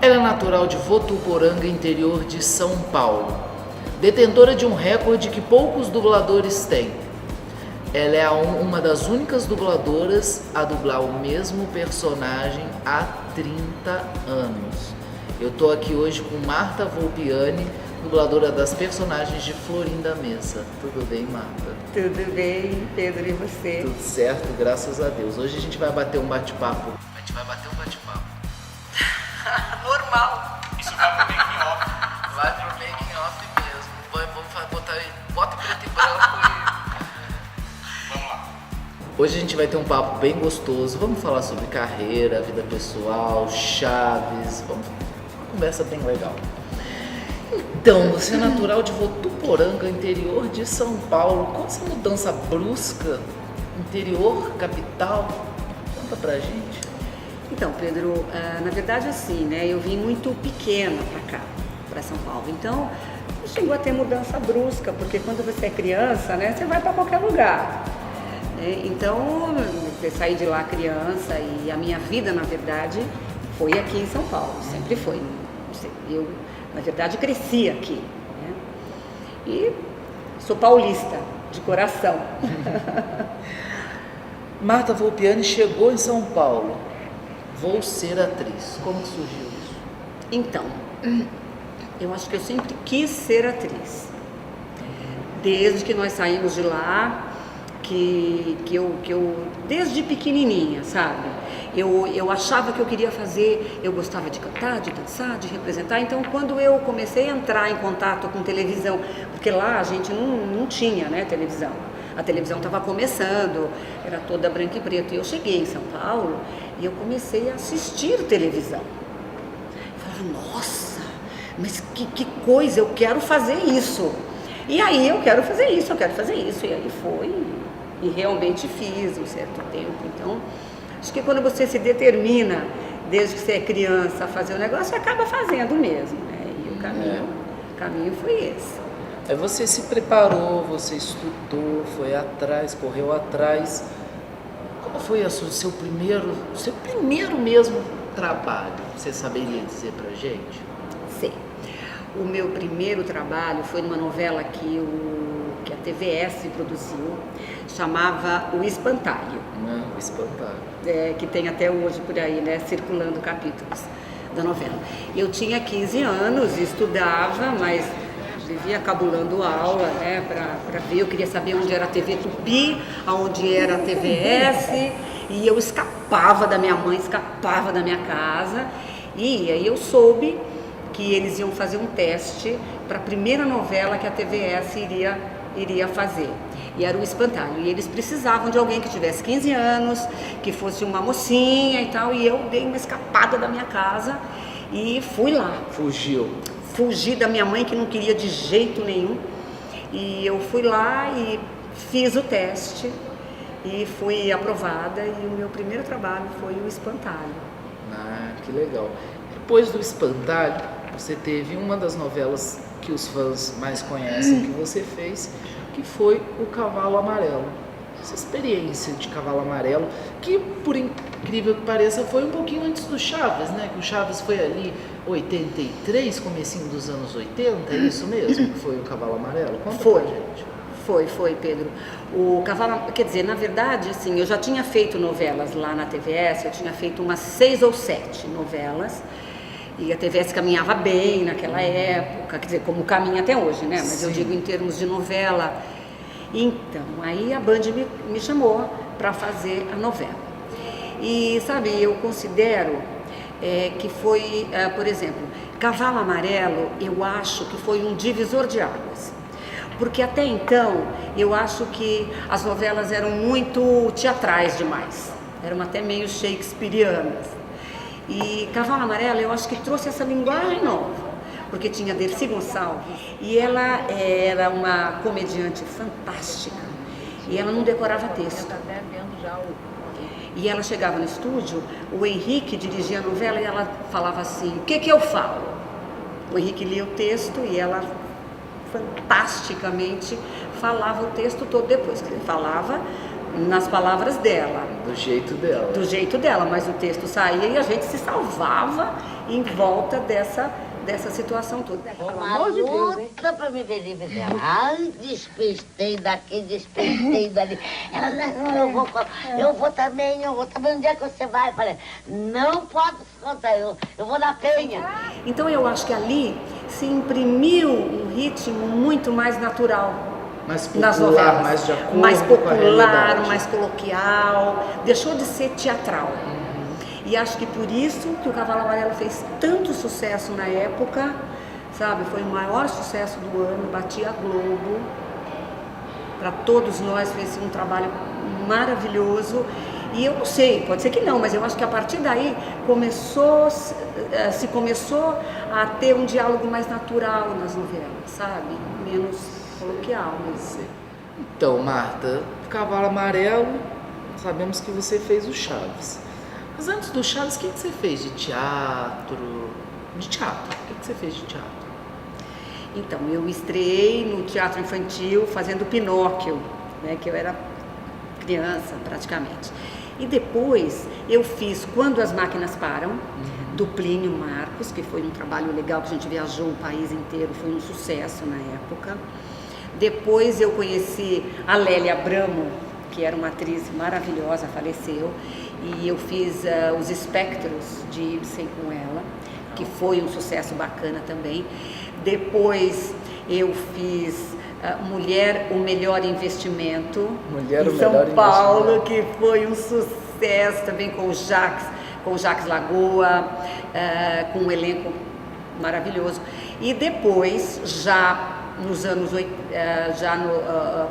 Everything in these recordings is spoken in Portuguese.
Ela é natural de Votuporanga, interior de São Paulo. Detentora de um recorde que poucos dubladores têm. Ela é uma das únicas dubladoras a dublar o mesmo personagem há 30 anos. Eu tô aqui hoje com Marta Volpiani, dubladora das personagens de Florinda Mesa. Tudo bem, Marta? Tudo bem, Pedro, e você? Tudo certo, graças a Deus. Hoje a gente vai bater um bate-papo. Normal. Isso vai pro making off. Vai pro making off mesmo. Vamos botar aí, bota preto e branco e... Vamos lá. Hoje a gente vai ter um papo bem gostoso. Vamos falar sobre carreira, vida pessoal, Chaves. Uma conversa bem legal. Então, você é natural de Votuporanga, interior de São Paulo. Qual essa mudança brusca? Interior, capital? Conta pra gente. Então, Pedro, na verdade assim, né, eu vim muito pequena para cá, para São Paulo. Então, não chegou a ter mudança brusca, porque quando você é criança, né, você vai para qualquer lugar. Então, eu saí de lá criança e a minha vida, na verdade, foi aqui em São Paulo, sempre foi. Eu, na verdade, cresci aqui, né? E sou paulista, de coração. Marta Volpiani chegou em São Paulo. Vou ser atriz. Como que surgiu isso? Então, eu acho que eu sempre quis ser atriz. Desde que nós saímos de lá, que eu desde pequenininha, sabe? Eu achava que eu queria fazer, eu gostava de cantar, de dançar, de representar. Então, quando eu comecei a entrar em contato com televisão, porque lá a gente não tinha, né, televisão. A televisão estava começando, era toda branca e preta. E eu cheguei em São Paulo e eu comecei a assistir televisão. Eu falava, nossa, mas que coisa, eu quero fazer isso. E aí eu quero fazer isso, eu quero fazer isso. E aí foi, e realmente fiz um certo tempo. Então, acho que quando você se determina, desde que você é criança, a fazer o negócio, você acaba fazendo mesmo, né? E o caminho foi esse. Aí você se preparou, você estudou, foi atrás, correu atrás. Qual foi o seu primeiro mesmo trabalho? Você saberia dizer pra gente? Sim. O meu primeiro trabalho foi numa novela que a TVS produziu, chamava O Espantalho. O Espantalho. Que tem até hoje por aí, né, circulando capítulos da novela. Eu tinha 15 anos, estudava, mas vivia cabulando aula, né, para ver. Eu queria saber onde era a TV Tupi, aonde era a TVS, e eu escapava da minha mãe, escapava da minha casa, e aí eu soube que eles iam fazer um teste para a primeira novela que a TVS iria fazer. E era O Espantalho. E eles precisavam de alguém que tivesse 15 anos, que fosse uma mocinha e tal, e eu dei uma escapada da minha casa e fui lá. Fugi da minha mãe, que não queria de jeito nenhum, e eu fui lá e fiz o teste e fui aprovada, e o meu primeiro trabalho foi O Espantalho. Ah, que legal. Depois do Espantalho, você teve uma das novelas que os fãs mais conhecem que você fez, que foi O Cavalo Amarelo. Essa experiência de Cavalo Amarelo, que por incrível que pareça, foi um pouquinho antes do Chaves, né? Que o Chaves foi ali 83, comecinho dos anos 80, é isso mesmo? Que foi O Cavalo Amarelo? Conta pra gente. Foi, Pedro. O Cavalo, quer dizer, na verdade, assim, eu já tinha feito novelas lá na TVS, eu tinha feito umas 6 ou 7 novelas, e a TVS caminhava bem naquela época, quer dizer, como caminha até hoje, né? Mas Sim. eu digo em termos de novela. Então, aí a Band me chamou para fazer a novela. E, sabe, eu considero que foi, por exemplo, Cavalo Amarelo, eu acho que foi um divisor de águas. Porque até então, eu acho que as novelas eram muito teatrais demais. Eram até meio shakespearianas. E Cavalo Amarelo, eu acho que trouxe essa linguagem nova. Porque tinha Dercy Gonçalves, e ela era uma comediante fantástica, e ela não decorava texto. E ela chegava no estúdio, o Henrique dirigia a novela e ela falava assim, o que eu falo? O Henrique lia o texto e ela fantasticamente falava o texto todo depois, que ele falava nas palavras dela. Do jeito dela. Do jeito dela, mas o texto saía e a gente se salvava em volta dessa situação toda. Uma luta pra me ver livre dela. Ai, despistei daqui, despistei dali. Ela, não, eu vou também. Onde é que você vai? Eu falei, não pode contar, eu vou na Penha. Então eu acho que ali se imprimiu um ritmo muito mais natural. Mais Nas popular, novelas. mais de acordo mais com a popular, realidade. mais coloquial, deixou de ser teatral. E acho que por isso que o Cavalo Amarelo fez tanto sucesso na época, sabe? Foi o maior sucesso do ano, batia a Globo. Para todos nós fez um trabalho maravilhoso. E eu não sei, pode ser que não, mas eu acho que a partir daí se começou a ter um diálogo mais natural nas novelas, sabe? Menos coloquial. Mas... Então, Marta, Cavalo Amarelo, sabemos que você fez o Chaves. Mas antes do Chaves, o que você fez de teatro? O que você fez de teatro? Então, eu estreiei no teatro infantil fazendo Pinóquio, né, que eu era criança praticamente. E depois eu fiz Quando as Máquinas Param, do Plínio Marcos, que foi um trabalho legal, que a gente viajou o país inteiro, foi um sucesso na época. Depois eu conheci a Lélia Abramo, que era uma atriz maravilhosa, faleceu, e eu fiz Os Espectros de Ibsen com ela, que foi um sucesso bacana também. Depois eu fiz Mulher, o Melhor Investimento, em São Paulo, que foi um sucesso também com o Jacques Lagoa, com um elenco maravilhoso. E depois, já nos anos,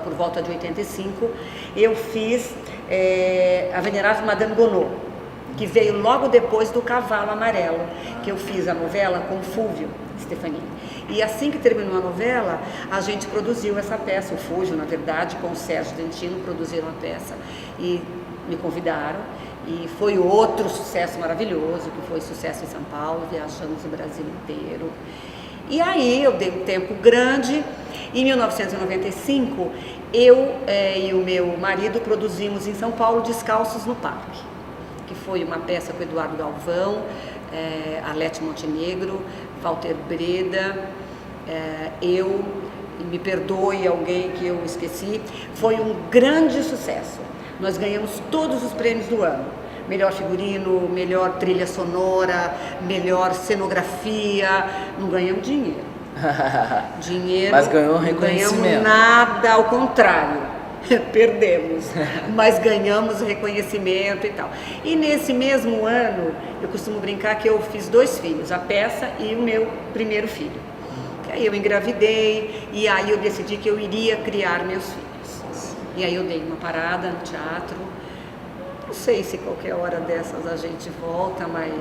por volta de 85, eu fiz A Venerável Madame Gonod, que veio logo depois do Cavalo Amarelo, que eu fiz a novela com o Fúvio Stefanini. E assim que terminou a novela, a gente produziu essa peça, o Fúvio, na verdade, com o Sérgio Dentino, produziram a peça e me convidaram. E foi outro sucesso maravilhoso, que foi sucesso em São Paulo, viajamos o Brasil inteiro. E aí eu dei um tempo grande. Em 1995, eu e o meu marido produzimos em São Paulo Descalços no Parque, que foi uma peça com Eduardo Galvão, Arlete Montenegro, Walter Breda, eu, e me perdoe alguém que eu esqueci. Foi um grande sucesso. Nós ganhamos todos os prêmios do ano. Melhor figurino, melhor trilha sonora, melhor cenografia. Não ganhamos dinheiro. Mas ganhou reconhecimento. Não ganhamos nada, ao contrário. Perdemos, mas ganhamos reconhecimento e tal. E nesse mesmo ano, eu costumo brincar que eu fiz 2 filhos, a peça e o meu primeiro filho. Aí eu engravidei e aí eu decidi que eu iria criar meus filhos. E aí eu dei uma parada no teatro. Não sei se qualquer hora dessas a gente volta, mas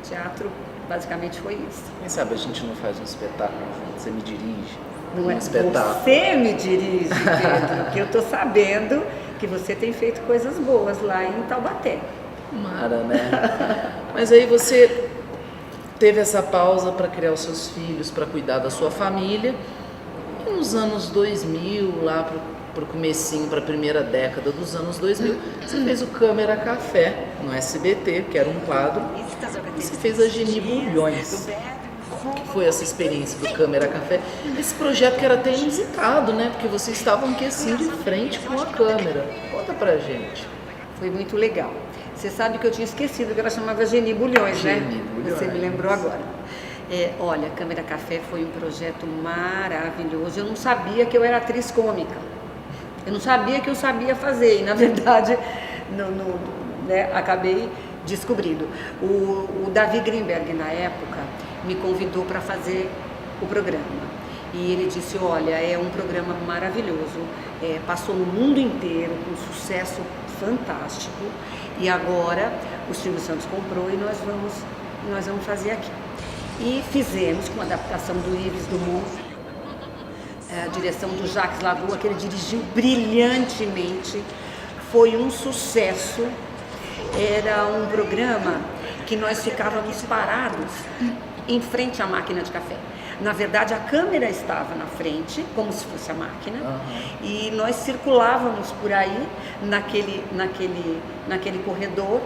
teatro basicamente foi isso. Quem sabe a gente não faz um espetáculo junto? Você me dirige? Não é espetáculo. Você me dirige, Pedro, que eu tô sabendo que você tem feito coisas boas lá em Taubaté. Mara, né? Mas aí você teve essa pausa para criar os seus filhos, para cuidar da sua família. E nos anos 2000, lá pro comecinho, para a primeira década dos anos 2000, você fez o Câmera Café no SBT, que era um quadro. Você fez a Geni Bulhões. Que foi essa experiência do Câmera Café? Esse projeto que era até inusitado, né? Porque vocês estavam aqui assim de frente com a câmera. Conta pra gente. Foi muito legal. Você sabe que eu tinha esquecido que ela chamava Geni Bulhões, né? Geni Bulhões. Você me lembrou agora. Olha, Câmera Café foi um projeto maravilhoso. Eu não sabia que eu era atriz cômica. Eu não sabia que eu sabia fazer. E, na verdade, acabei descobrindo. O Davi Greenberg, na época, me convidou para fazer o programa. E ele disse, olha, é um programa maravilhoso, passou no mundo inteiro, com um sucesso fantástico, e agora o Silvio Santos comprou e nós vamos fazer aqui. E fizemos com a adaptação do Ives Dumont, a direção do Jacques Lagoa, que ele dirigiu brilhantemente, foi um sucesso. Era um programa que nós ficávamos parados em frente à máquina de café. Na verdade, a câmera estava na frente, como se fosse a máquina, e nós circulávamos por aí, naquele corredor,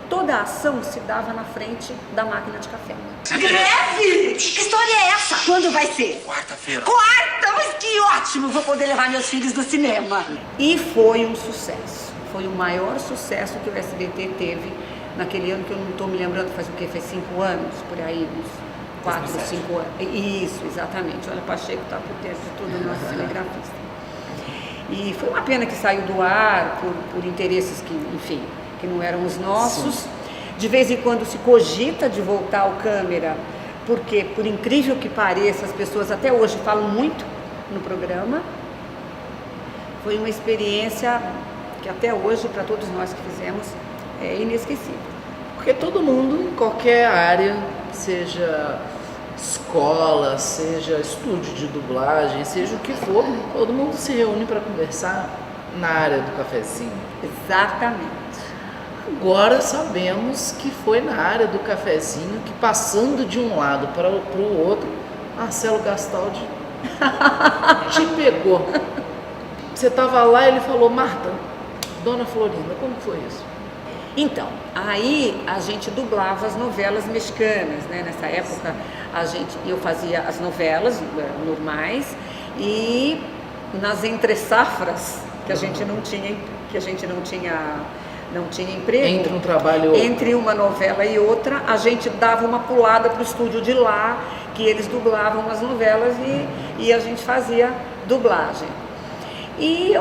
toda a ação se dava na frente da máquina de café. Greve? Que história é essa? Quando vai ser? Quarta-feira. Quarta? Mas que ótimo! Vou poder levar meus filhos no cinema. E foi um sucesso. Foi o maior sucesso que o SBT teve naquele ano, que eu não estou me lembrando, faz o quê? Faz 5 anos, por aí, uns 4, 5 anos. Isso, exatamente. Olha, Pacheco está por dentro de tudo, nosso cinegrafista. E foi uma pena que saiu do ar por interesses que, enfim, que não eram os nossos. Sim. De vez em quando se cogita de voltar ao câmera, porque, por incrível que pareça, as pessoas até hoje falam muito no programa. Foi uma experiência que até hoje, para todos nós que fizemos, é inesquecível. Porque todo mundo, em qualquer área, seja escola, seja estúdio de dublagem, seja o que for, todo mundo se reúne para conversar na área do cafezinho. Exatamente. Agora sabemos que foi na área do cafezinho que, passando de um lado para o outro, Marcelo Gastaldi te pegou. Você estava lá e ele falou: Marta, Dona Florinda, como foi isso? Então, aí a gente dublava as novelas mexicanas, né? Nessa época eu fazia as novelas normais, e nas entre-safras que a gente não tinha emprego. Entre um trabalho e outro. Entre uma novela e outra, a gente dava uma pulada para o estúdio de lá, que eles dublavam as novelas, e a gente fazia dublagem. E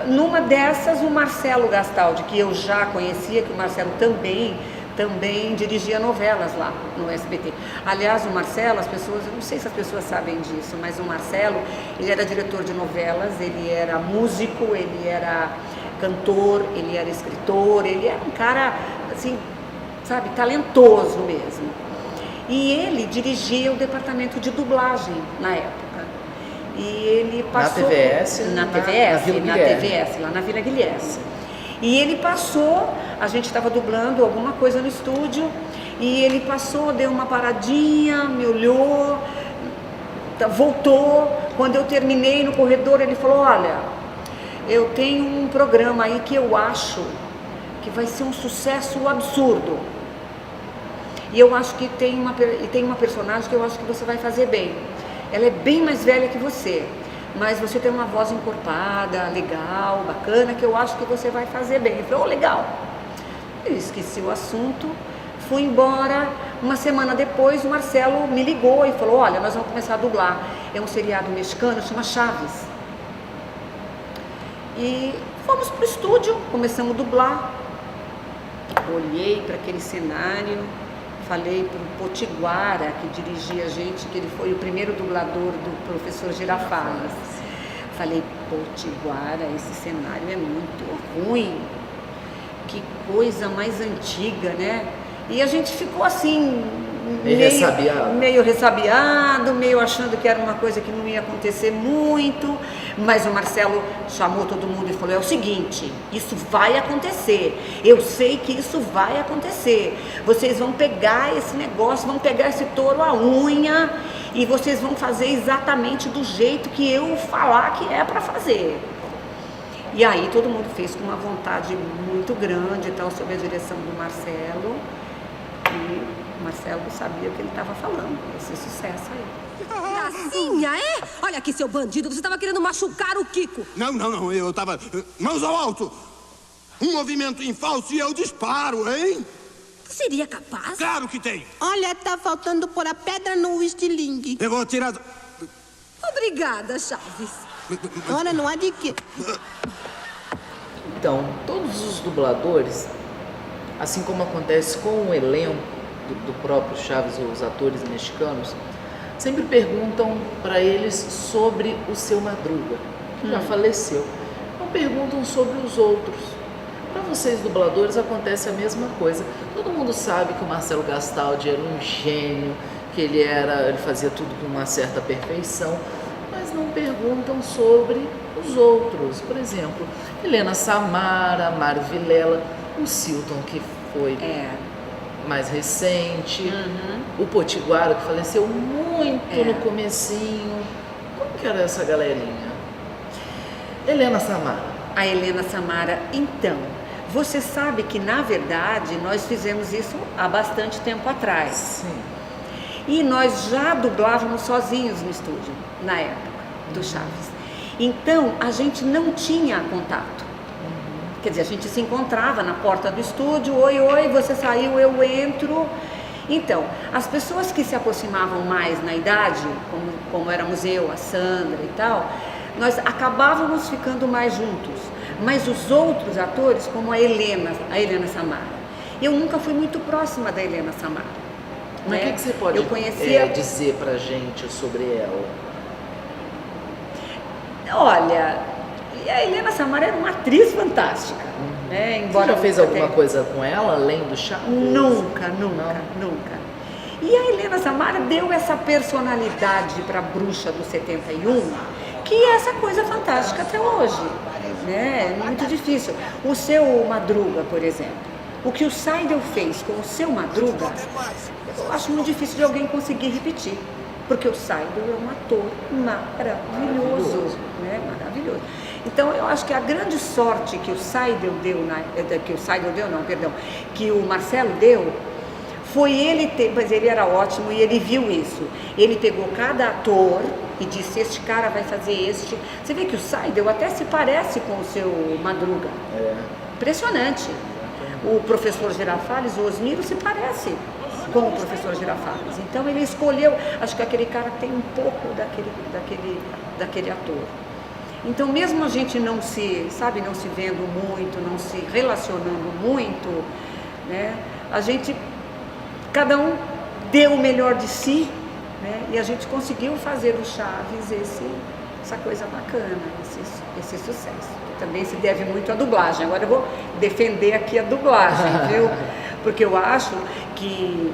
numa dessas, o Marcelo Gastaldi, que eu já conhecia, que o Marcelo também dirigia novelas lá no SBT. Aliás, o Marcelo, as pessoas, eu não sei se as pessoas sabem disso, mas o Marcelo, ele era diretor de novelas, ele era músico, ele era cantor, ele era escritor, ele era um cara, assim, sabe, talentoso mesmo. E ele dirigia o departamento de dublagem na época. E ele passou... Na TVS, lá na Vila Guilherme. E ele passou, a gente estava dublando alguma coisa no estúdio, e ele passou, deu uma paradinha, me olhou, voltou. Quando eu terminei no corredor, ele falou: olha, eu tenho um programa aí que eu acho que vai ser um sucesso absurdo. E eu acho que tem uma personagem que eu acho que você vai fazer bem. Ela é bem mais velha que você, mas você tem uma voz encorpada, legal, bacana, que eu acho que você vai fazer bem. Eu falei: oh, legal. Eu esqueci o assunto, fui embora. Uma semana depois, o Marcelo me ligou e falou: olha, nós vamos começar a dublar. É um seriado mexicano, chama Chaves. E fomos pro estúdio, começamos a dublar. Olhei para aquele cenário, falei para o Potiguara, que dirigia a gente, que ele foi o primeiro dublador do Professor Girafales. Falei: Potiguara, esse cenário é muito ruim, que coisa mais antiga, né? E a gente ficou assim, meio ressabiado, meio achando que era uma coisa que não ia acontecer muito. Mas o Marcelo chamou todo mundo e falou: é o seguinte, isso vai acontecer, eu sei que isso vai acontecer, vocês vão pegar esse negócio, vão pegar esse touro à unha, e vocês vão fazer exatamente do jeito que eu falar que é para fazer. E aí todo mundo fez com uma vontade muito grande, então, sob a direção do Marcelo, e o Marcelo sabia o que ele estava falando, esse sucesso aí. Gracinha, é? Olha aqui, seu bandido, você estava querendo machucar o Kiko. Não, eu tava... Mãos ao alto! Um movimento em falso e eu disparo, hein? Seria capaz? Claro que tem! Olha, tá faltando pôr a pedra no estilingue. Eu vou tirar... Obrigada, Chaves. Ora, não há de quê. Então, todos os dubladores, assim como acontece com o elenco do próprio Chaves, ou os atores mexicanos, sempre perguntam para eles sobre o Seu Madruga, que já faleceu. Não perguntam sobre os outros. Para vocês, dubladores, acontece a mesma coisa. Todo mundo sabe que o Marcelo Gastaldi era um gênio, que ele fazia tudo com uma certa perfeição, mas não perguntam sobre os outros. Por exemplo, Helena Samara, Mário Vilela, o Silton, que foi mais recente, o Potiguara, que faleceu muito no comecinho. Como que era essa galerinha? Helena Samara. A Helena Samara, então, Você sabe que, na verdade, nós fizemos isso há bastante tempo atrás. Sim. E nós já dublávamos sozinhos no estúdio, na época do Chaves. Então, a gente não tinha contato. Quer dizer, a gente se encontrava na porta do estúdio, oi, oi, você saiu, eu entro. Então, as pessoas que se aproximavam mais na idade, como éramos eu, a Sandra e tal, nós acabávamos ficando mais juntos. Mas os outros atores, como a Helena Samara, eu nunca fui muito próxima da Helena Samara. Mas o que você pode dizer pra gente sobre ela? Olha, a Helena Samara era uma atriz fantástica. Né? Embora você já fez alguma coisa com ela, além do Chaves? Nunca. E a Helena Samara deu essa personalidade para a bruxa do 71, que é essa coisa fantástica até hoje. Né? É muito difícil. O seu Madruga, por exemplo, o que o Seidel fez com o seu Madruga, eu acho muito difícil de alguém conseguir repetir. Porque o Seidel é um ator maravilhoso, né? Maravilhoso. Então, eu acho que a grande sorte que o Seidel deu, que o Marcelo deu, foi ele ter, mas ele era ótimo e ele viu isso. Ele pegou cada ator e disse, este cara vai fazer este. Você vê que o Seidel até se parece com o seu Madruga. Impressionante. O professor Girafales, o Osmiro, se parece com o professor Girafales. Então ele escolheu, acho que aquele cara tem um pouco daquele ator. Então mesmo a gente não se vendo muito, não se relacionando muito, né? Cada um deu o melhor de si, né? E a gente conseguiu fazer o Chaves essa coisa bacana, esse sucesso. Também se deve muito à dublagem. Agora eu vou defender aqui a dublagem, viu? Porque eu acho que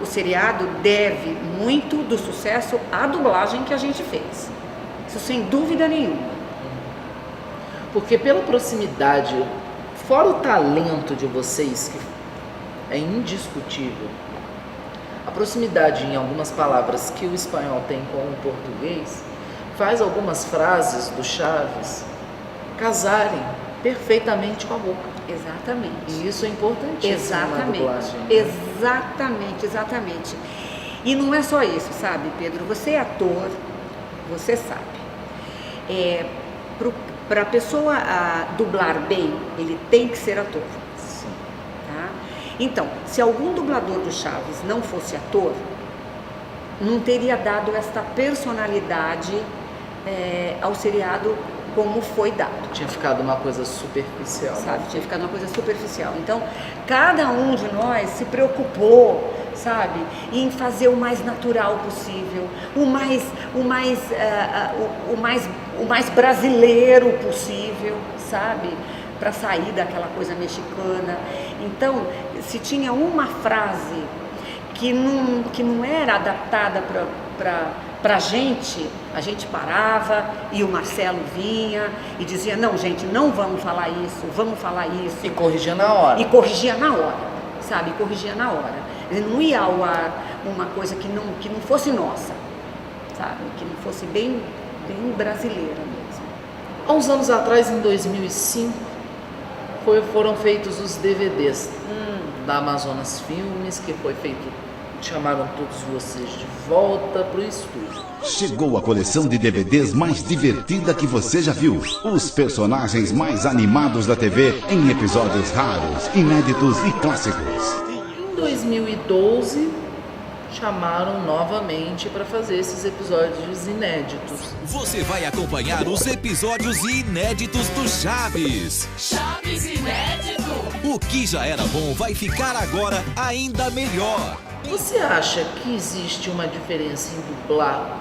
o seriado deve muito do sucesso à dublagem que a gente fez. Isso sem dúvida nenhuma. Porque pela proximidade, fora o talento de vocês, que é indiscutível, a proximidade em algumas palavras que o espanhol tem com o português, faz algumas frases do Chaves casarem perfeitamente com a boca. Exatamente. E isso é importantíssimo na dublagem. Né? Exatamente. E não é só isso, sabe, Pedro? Você é ator, você sabe. Para a pessoa dublar bem, ele tem que ser ator. Sim. Tá? Então, se algum dublador do Chaves não fosse ator, não teria dado esta personalidade ao seriado como foi dado. Tinha ficado uma coisa superficial. Sabe, tinha ficado uma coisa superficial. Então, cada um de nós se preocupou, sabe, em fazer o mais natural possível, o mais brasileiro possível, sabe, para sair daquela coisa mexicana. Então, se tinha uma frase que não era adaptada para a gente parava e o Marcelo vinha e dizia, não, gente, não vamos falar isso, vamos falar isso. E corrigia na hora. Sabe, corrigia na hora. Ele não ia ao ar uma coisa que não fosse nossa, sabe, que não fosse bem brasileira mesmo. Há uns anos atrás, em 2005, foram feitos os DVDs da Amazonas Filmes, que foi feito. Chamaram todos vocês de volta pro estúdio. Chegou a coleção de DVDs mais divertida que você já viu. Os personagens mais animados da TV em episódios raros, inéditos e clássicos. Em 2012, chamaram novamente para fazer esses episódios inéditos. Você vai acompanhar os episódios inéditos do Chaves. Chaves inédito! O que já era bom vai ficar agora ainda melhor. Você acha que existe uma diferença em dublar,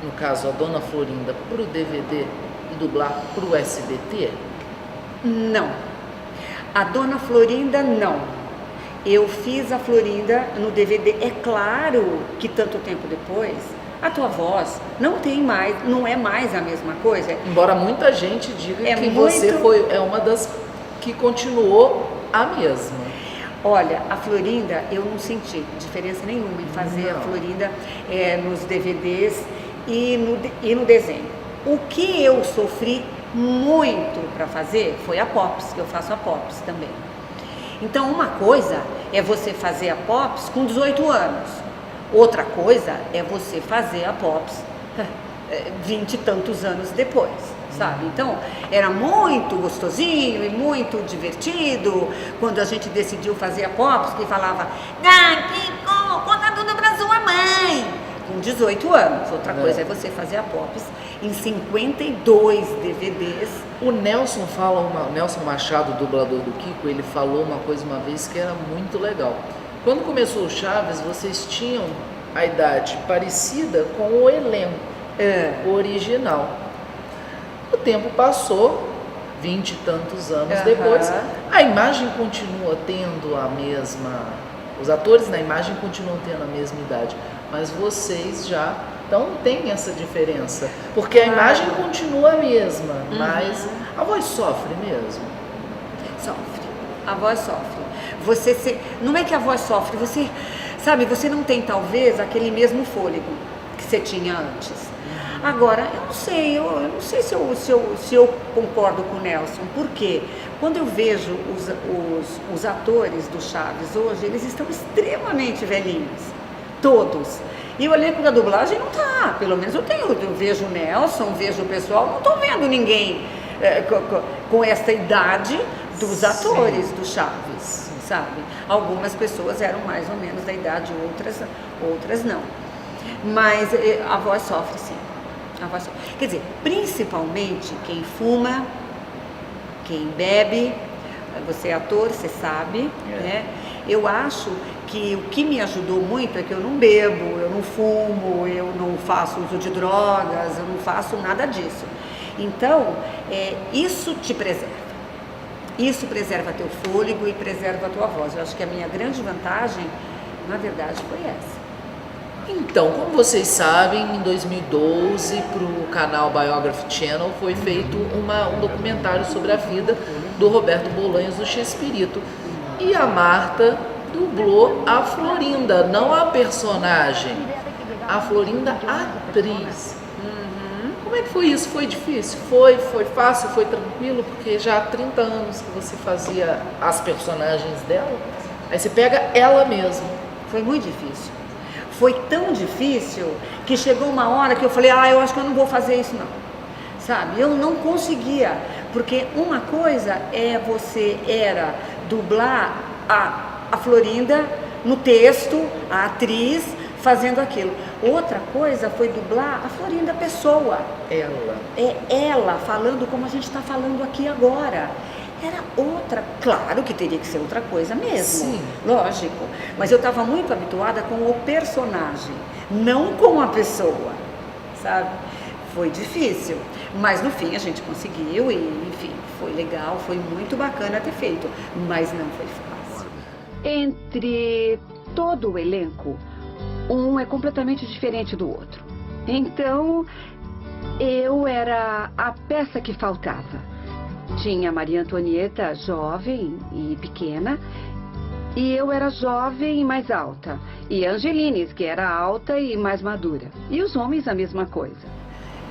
no caso a Dona Florinda, pro DVD e dublar pro SBT? Não. A Dona Florinda, não. Eu fiz a Florinda no DVD. É claro que tanto tempo depois, a tua voz não é mais a mesma coisa. Embora muita gente diga que você é uma das que continuou a mesma. Olha, a Florinda, eu não senti diferença nenhuma em fazer a Florinda nos DVDs e no desenho. O que eu sofri muito para fazer foi a Pops, que eu faço a Pops também. Então, uma coisa é você fazer a Pops com 18 anos. Outra coisa é você fazer a Pops 20 e tantos anos depois, sabe? Então, era muito gostosinho e muito divertido quando a gente decidiu fazer a Pops, que falava, Kiko, conta tudo pra sua mãe. Com 18 anos. Outra coisa é você fazer a Pops em 52 DVDs. O Nelson Nelson Machado, dublador do Kiko, ele falou uma coisa uma vez que era muito legal. Quando começou o Chaves, vocês tinham a idade parecida com o elenco original. O tempo passou, 20 e tantos anos depois, a imagem continua tendo a mesma... Os atores na imagem continuam tendo a mesma idade, mas vocês já não tem essa diferença, porque a imagem continua a mesma, mas a voz sofre mesmo. Sofre, a voz sofre. Não é que a voz sofre, você não tem talvez aquele mesmo fôlego que você tinha antes. Agora, eu não sei se eu concordo com o Nelson, porque quando eu vejo os atores do Chaves hoje, eles estão extremamente velhinhos, todos. E o elenco da dublagem não tá, pelo menos eu vejo o Nelson, vejo o pessoal, não estou vendo ninguém com essa idade dos atores do Chaves, sabe? Algumas pessoas eram mais ou menos da idade, outras não. Mas a voz sofre, sim. Quer dizer, principalmente quem fuma, quem bebe, você é ator, você sabe, né? Eu acho que o que me ajudou muito é que eu não bebo, eu não fumo, eu não faço uso de drogas, eu não faço nada disso. Então, isso te preserva. Isso preserva teu fôlego e preserva a tua voz. Eu acho que a minha grande vantagem, na verdade, foi essa. Então, como vocês sabem, em 2012, para o canal Biography Channel, foi feito um documentário sobre a vida do Roberto Bolanhos, do Chespirito. E a Marta dublou a Florinda, não a personagem, a Florinda atriz. Como é que foi isso? Foi difícil? Foi fácil? Foi tranquilo? Porque já há 30 anos que você fazia as personagens dela, aí você pega ela mesma. Foi muito difícil. Foi tão difícil que chegou uma hora que eu falei, eu acho que eu não vou fazer isso não, sabe? Eu não conseguia, porque uma coisa é você dublar a Florinda no texto, a atriz fazendo aquilo. Outra coisa foi dublar a Florinda pessoa. Ela. É ela falando como a gente está falando aqui agora. Era outra, claro que teria que ser outra coisa mesmo, sim, lógico, mas eu estava muito habituada com o personagem, não com a pessoa, sabe? Foi difícil, mas no fim a gente conseguiu e, enfim, foi legal, foi muito bacana ter feito, mas não foi fácil. Entre todo o elenco, um é completamente diferente do outro. Então, eu era a peça que faltava. Tinha a Maria Antonieta jovem e pequena, e eu era jovem e mais alta. E a Angelines, que era alta e mais madura. E os homens a mesma coisa.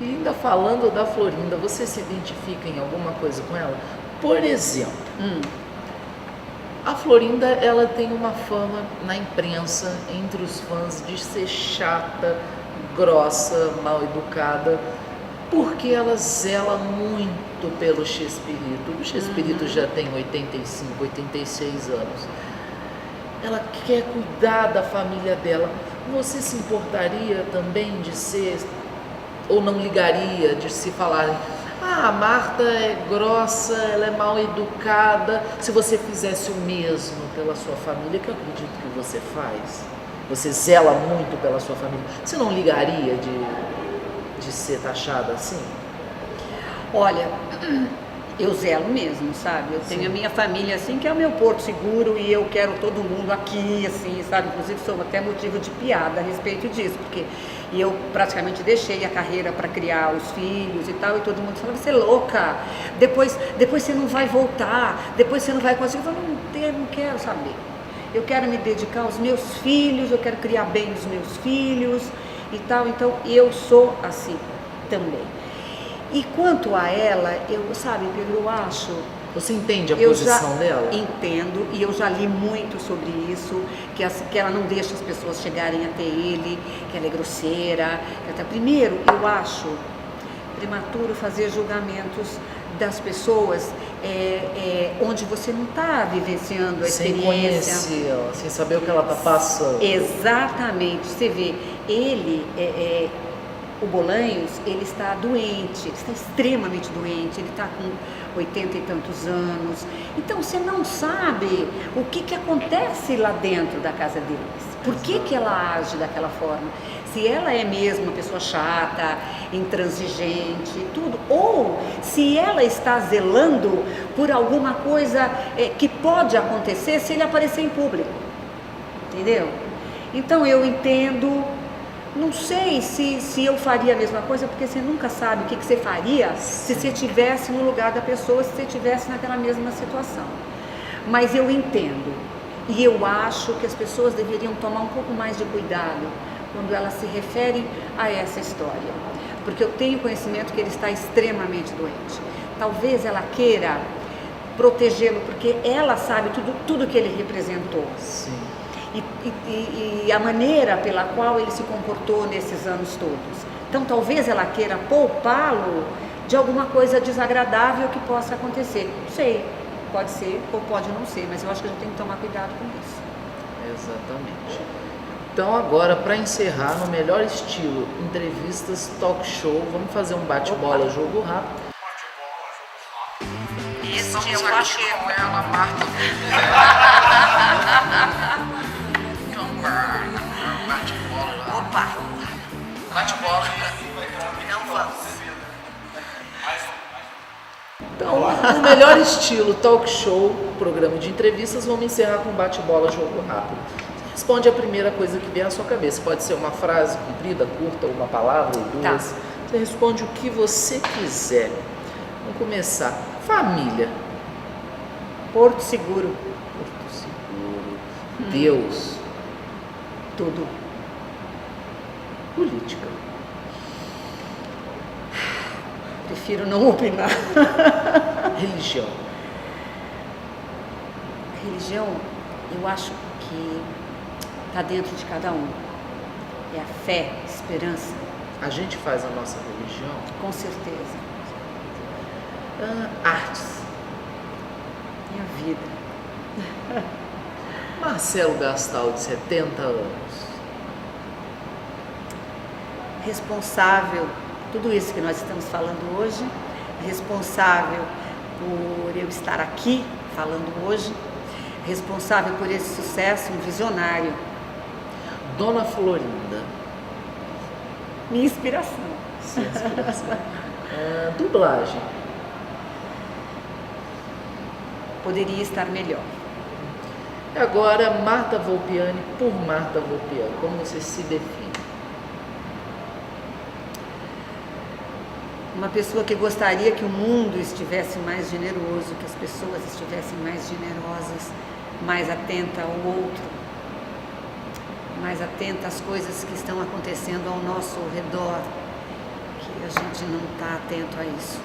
E ainda falando da Florinda, você se identifica em alguma coisa com ela? Por exemplo, a Florinda, ela tem uma fama na imprensa, entre os fãs, de ser chata, grossa, mal educada, porque ela zela muito pelo Chespirito. O Chespirito já tem 85, 86 anos. Ela quer cuidar da família dela. Você se importaria também de ser, ou não ligaria, de se falar, a Marta é grossa, ela é mal educada, se você fizesse o mesmo pela sua família, que eu acredito que você faz, você zela muito pela sua família, você não ligaria de ser taxada assim? Olha, eu zelo mesmo, sabe? Eu tenho a minha família assim, que é o meu porto seguro, e eu quero todo mundo aqui, assim, sabe? Inclusive sou até motivo de piada a respeito disso, porque eu praticamente deixei a carreira para criar os filhos e tal, e todo mundo fala, você é louca, depois você não vai voltar, depois você não vai conseguir. Eu falo, não quero saber. Eu quero me dedicar aos meus filhos, eu quero criar bem os meus filhos e tal, então eu sou assim também. E quanto a ela, sabe, Pedro, eu acho... Você entende a posição dela? Entendo, e eu já li muito sobre isso, que ela não deixa as pessoas chegarem até ele, que ela é grosseira. Primeiro, eu acho prematuro fazer julgamentos das pessoas onde você não está vivenciando a experiência. Sem conhecer, sem saber o que ela está passando. Exatamente. Você vê, o Bolanhos, ele está doente, ele está extremamente doente, ele está com 80 e tantos anos. Então você não sabe o que acontece lá dentro da casa deles. Por que ela age daquela forma? Se ela é mesmo uma pessoa chata, intransigente, tudo, ou se ela está zelando por alguma coisa que pode acontecer se ele aparecer em público. Entendeu? Então eu entendo. Não sei se eu faria a mesma coisa, porque você nunca sabe o que você faria se você estivesse no lugar da pessoa, se você estivesse naquela mesma situação. Mas eu entendo. E eu acho que as pessoas deveriam tomar um pouco mais de cuidado quando elas se referem a essa história. Porque eu tenho conhecimento que ele está extremamente doente. Talvez ela queira protegê-lo, porque ela sabe tudo que ele representou. Sim. E a maneira pela qual ele se comportou nesses anos todos. Então talvez ela queira poupá-lo de alguma coisa desagradável que possa acontecer. Não sei, pode ser ou pode não ser, mas eu acho que a gente tem que tomar cuidado com isso. Exatamente. Então agora, para encerrar, no melhor estilo, entrevistas, talk show, vamos fazer um bate-bola, jogo rápido. Esse dia eu acho com ela, Marta. Bate-bola lá. Opa! Bate-bola. Não vamos. Então, no melhor estilo, talk show, programa de entrevistas, vamos encerrar com bate-bola, jogo rápido. Você responde a primeira coisa que vier à sua cabeça. Pode ser uma frase comprida, curta, uma palavra ou duas. Tá. Você responde o que você quiser. Vamos começar. Família. Porto Seguro. Porto Seguro. Deus. Tudo. Política. Prefiro não opinar. Religião. Religião, eu acho que está dentro de cada um. É a fé, a esperança. A gente faz a nossa religião? Com certeza. Artes. Minha vida. Marcelo Gastal, de 70 anos. Responsável, tudo isso que nós estamos falando hoje, responsável por eu estar aqui falando hoje, responsável por esse sucesso, um visionário. Dona Florinda. Minha inspiração. Sim, inspiração. Dublagem. Poderia estar melhor. Agora, Marta Volpiani por Marta Volpiani. Como você se define? Uma pessoa que gostaria que o mundo estivesse mais generoso, que as pessoas estivessem mais generosas, mais atenta ao outro, mais atenta às coisas que estão acontecendo ao nosso redor, que a gente não está atento a isso.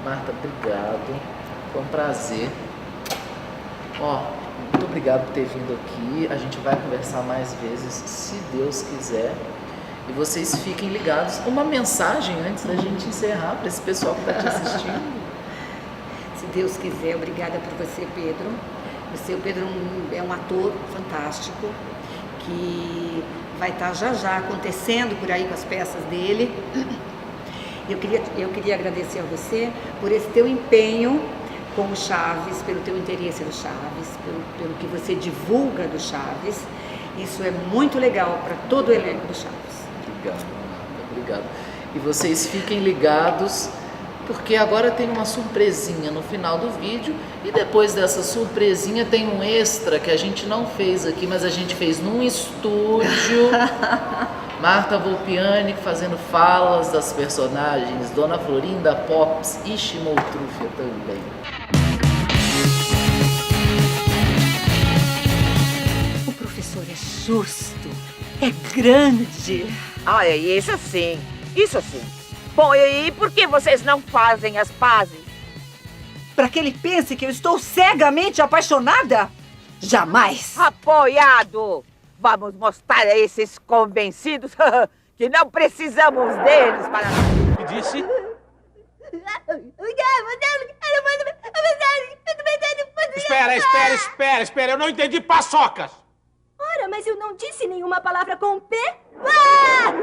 Marta, obrigado. Foi um prazer. Muito obrigado por ter vindo aqui. A gente vai conversar mais vezes, se Deus quiser. E vocês fiquem ligados. Uma mensagem antes da gente encerrar para esse pessoal que está te assistindo. Se Deus quiser, obrigada por você, Pedro. O Pedro é um ator fantástico, que vai estar já acontecendo por aí com as peças dele. Eu queria agradecer a você por esse teu empenho com o Chaves, pelo teu interesse no Chaves, pelo que você divulga do Chaves. Isso é muito legal para todo o elenco do Chaves. Obrigado. E vocês fiquem ligados, porque agora tem uma surpresinha no final do vídeo, e depois dessa surpresinha tem um extra que a gente não fez aqui, mas a gente fez num estúdio. Marta Volpiani fazendo falas das personagens, Dona Florinda, Pops e Chimoltrufia também. O professor é justo, é grande. Ah, é isso sim, isso sim. Bom, e por que vocês não fazem as pazes? Para que ele pense que eu estou cegamente apaixonada? Jamais! Apoiado! Vamos mostrar a esses convencidos que não precisamos deles para... O que disse? Espera, eu não entendi paçocas! Ora, mas eu não disse nenhuma palavra com P. Quero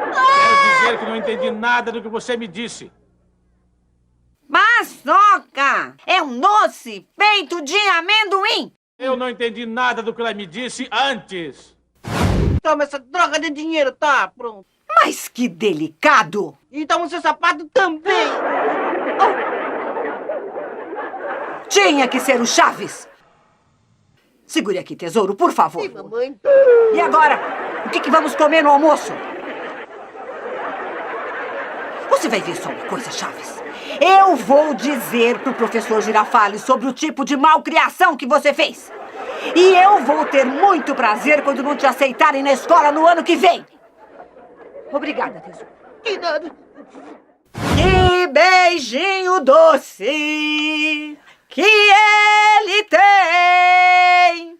dizer que não entendi nada do que você me disse. Paçoca! É um doce feito de amendoim! Eu não entendi nada do que ela me disse antes. Toma essa droga de dinheiro, tá? Pronto. Mas que delicado! Então o seu sapato também! Tinha que ser o Chaves! Segure aqui, tesouro, por favor. Sim, mamãe. E agora? O que vamos comer no almoço? Você vai ver só uma coisa, Chaves. Eu vou dizer pro professor Girafales sobre o tipo de malcriação que você fez. E eu vou ter muito prazer quando não te aceitarem na escola no ano que vem. Obrigada, tesouro. Que nada. Que beijinho doce que ele tem.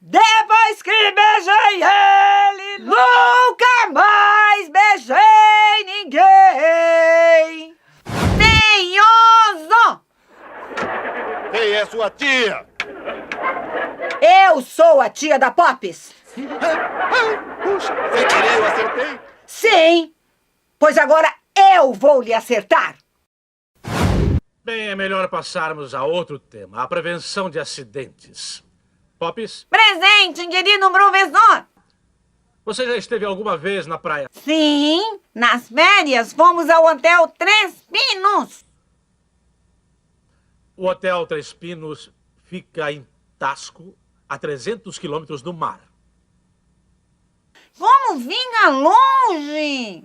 Depois que beijei ele, nunca mais beijei ninguém. Feioso! Quem é sua tia? Eu sou a tia da Pops. Puxa, sem querer eu acertei? Sim, pois agora eu vou lhe acertar. Bem, é melhor passarmos a outro tema, a prevenção de acidentes. Pops? Presente, querido professor. Você já esteve alguma vez na praia? Sim, nas férias fomos ao Hotel Três Pinos. O Hotel Três Pinos fica em Tasco, a 300 quilômetros do mar. Como fica longe?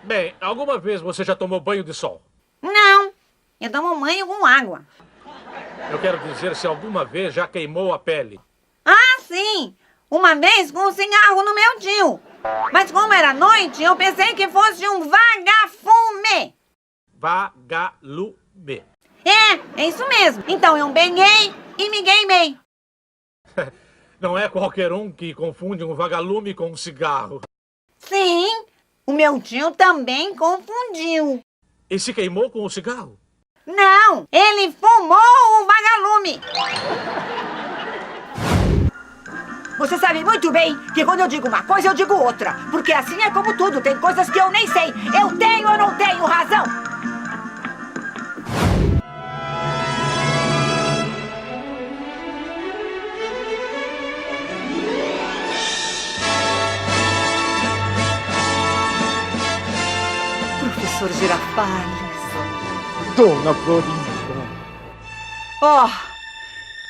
Bem, alguma vez você já tomou banho de sol? Não, eu tomo banho com água. Eu quero dizer se alguma vez já queimou a pele. Ah, sim! Uma vez com um cigarro no meu tio. Mas como era noite, eu pensei que fosse um vagafume. Vagalume. É isso mesmo. Então eu peguei e me queimei. Não é qualquer um que confunde um vagalume com um cigarro. Sim, o meu tio também confundiu. E se queimou com o cigarro? Não, ele fumou o vagalume. Você sabe muito bem que quando eu digo uma coisa, eu digo outra. Porque assim é como tudo, tem coisas que eu nem sei. Eu tenho ou não tenho razão? Professor Girafales. Dona Florinda. Oh,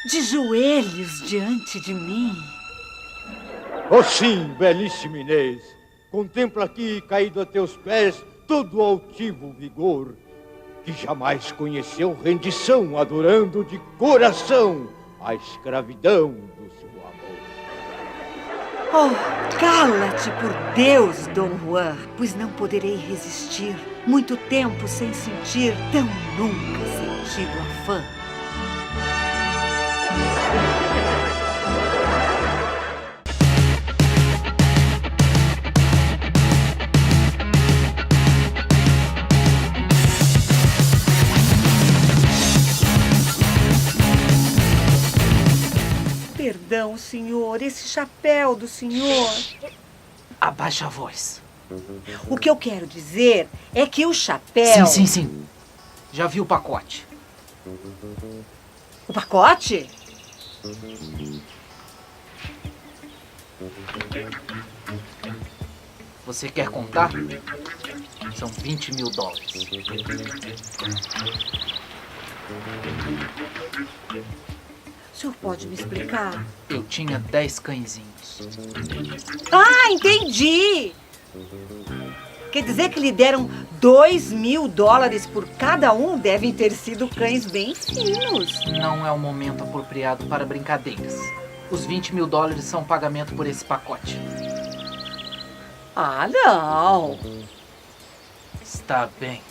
de joelhos diante de mim. Oh sim, belíssima Inês. Contempla aqui, caído a teus pés, todo o altivo vigor, que jamais conheceu rendição, adorando de coração a escravidão do seu amor. Oh, cala-te por Deus, Dom Juan, pois não poderei resistir muito tempo sem sentir tão nunca sentido afã. Perdão, senhor, esse chapéu do senhor. Abaixa a voz. O que eu quero dizer é que o chapéu... Sim. Já vi o pacote. O pacote? Você quer contar? São $20 mil. O senhor pode me explicar? Eu tinha 10 cãezinhos. Ah, entendi! Quer dizer que lhe deram $2 mil por cada um? Devem ter sido cães bem finos. Não é o momento apropriado para brincadeiras. Os $20 mil são pagamento por esse pacote. Ah, não. Está bem.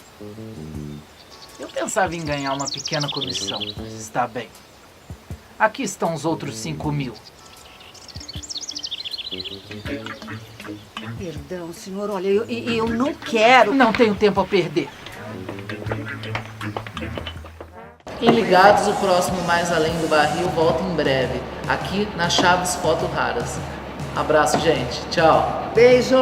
Eu pensava em ganhar uma pequena comissão, mas está bem. Aqui estão os outros 5.000. Perdão, senhor. Olha, eu não quero... Não tenho tempo a perder. Fiquem ligados, o próximo Mais Além do Barril volta em breve, aqui na Chaves Foto Raras. Abraço, gente. Tchau. Beijo.